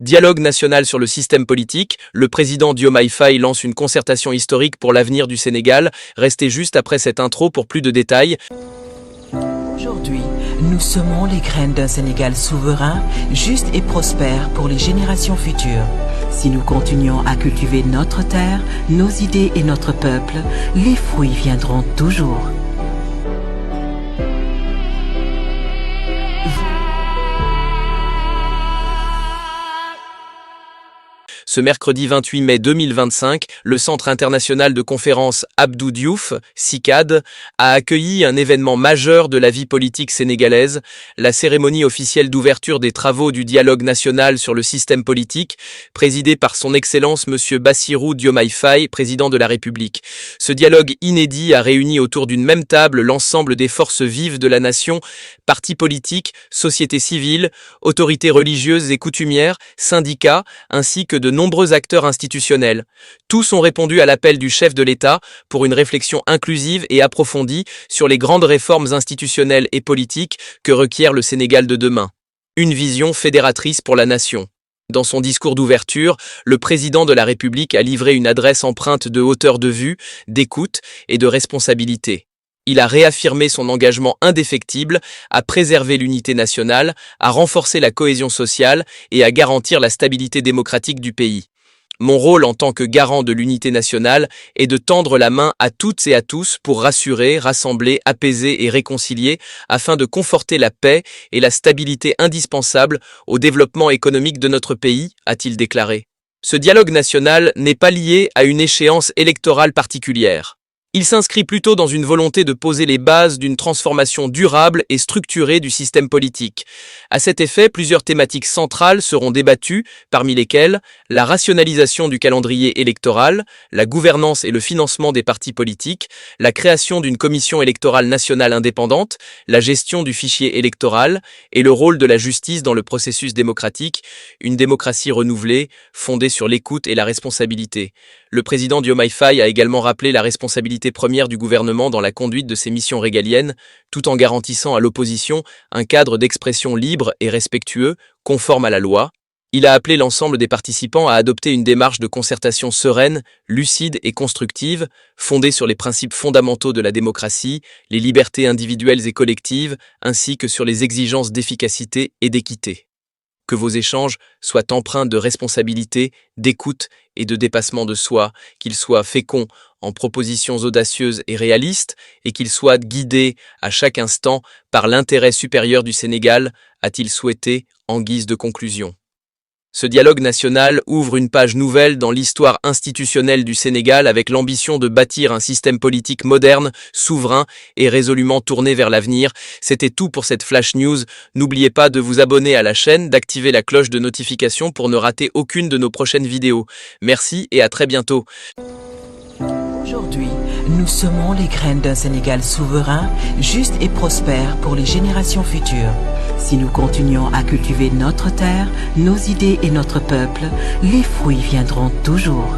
Dialogue national sur le système politique, le président Diomaye Faye lance une concertation historique pour l'avenir du Sénégal. Restez juste après cette intro pour plus de détails. Aujourd'hui, nous semons les graines d'un Sénégal souverain, juste et prospère pour les générations futures. Si nous continuons à cultiver notre terre, nos idées et notre peuple, les fruits viendront toujours. Ce mercredi 28 mai 2025, le Centre international de conférences Abdou Diouf, CICAD, a accueilli un événement majeur de la vie politique sénégalaise, la cérémonie officielle d'ouverture des travaux du dialogue national sur le système politique, présidée par son Excellence M. Bassirou Diomaye Faye, président de la République. Ce dialogue inédit a réuni autour d'une même table l'ensemble des forces vives de la nation, partis politiques, sociétés civiles, autorités religieuses et coutumières, syndicats, ainsi que de nombreux acteurs institutionnels. Tous ont répondu à l'appel du chef de l'État pour une réflexion inclusive et approfondie sur les grandes réformes institutionnelles et politiques que requiert le Sénégal de demain. Une vision fédératrice pour la nation. Dans son discours d'ouverture, le président de la République a livré une adresse empreinte de hauteur de vue, d'écoute et de responsabilité. Il a réaffirmé son engagement indéfectible à préserver l'unité nationale, à renforcer la cohésion sociale et à garantir la stabilité démocratique du pays. Mon rôle en tant que garant de l'unité nationale est de tendre la main à toutes et à tous pour rassurer, rassembler, apaiser et réconcilier afin de conforter la paix et la stabilité indispensables au développement économique de notre pays, a-t-il déclaré. Ce dialogue national n'est pas lié à une échéance électorale particulière. Il s'inscrit plutôt dans une volonté de poser les bases d'une transformation durable et structurée du système politique. À cet effet, plusieurs thématiques centrales seront débattues, parmi lesquelles la rationalisation du calendrier électoral, la gouvernance et le financement des partis politiques, la création d'une commission électorale nationale indépendante, la gestion du fichier électoral et le rôle de la justice dans le processus démocratique, une démocratie renouvelée, fondée sur l'écoute et la responsabilité. Le président Diomaye Faye a également rappelé la responsabilité première du gouvernement dans la conduite de ses missions régaliennes, tout en garantissant à l'opposition un cadre d'expression libre et respectueux, conforme à la loi. Il a appelé l'ensemble des participants à adopter une démarche de concertation sereine, lucide et constructive, fondée sur les principes fondamentaux de la démocratie, les libertés individuelles et collectives, ainsi que sur les exigences d'efficacité et d'équité. Que vos échanges soient empreints de responsabilité, d'écoute et de dépassement de soi, qu'ils soient féconds en propositions audacieuses et réalistes, et qu'ils soient guidés à chaque instant par l'intérêt supérieur du Sénégal, a-t-il souhaité en guise de conclusion. Ce dialogue national ouvre une page nouvelle dans l'histoire institutionnelle du Sénégal avec l'ambition de bâtir un système politique moderne, souverain et résolument tourné vers l'avenir. C'était tout pour cette Flash News. N'oubliez pas de vous abonner à la chaîne, d'activer la cloche de notification pour ne rater aucune de nos prochaines vidéos. Merci et à très bientôt. Aujourd'hui, nous semons les graines d'un Sénégal souverain, juste et prospère pour les générations futures. Si nous continuons à cultiver notre terre, nos idées et notre peuple, les fruits viendront toujours.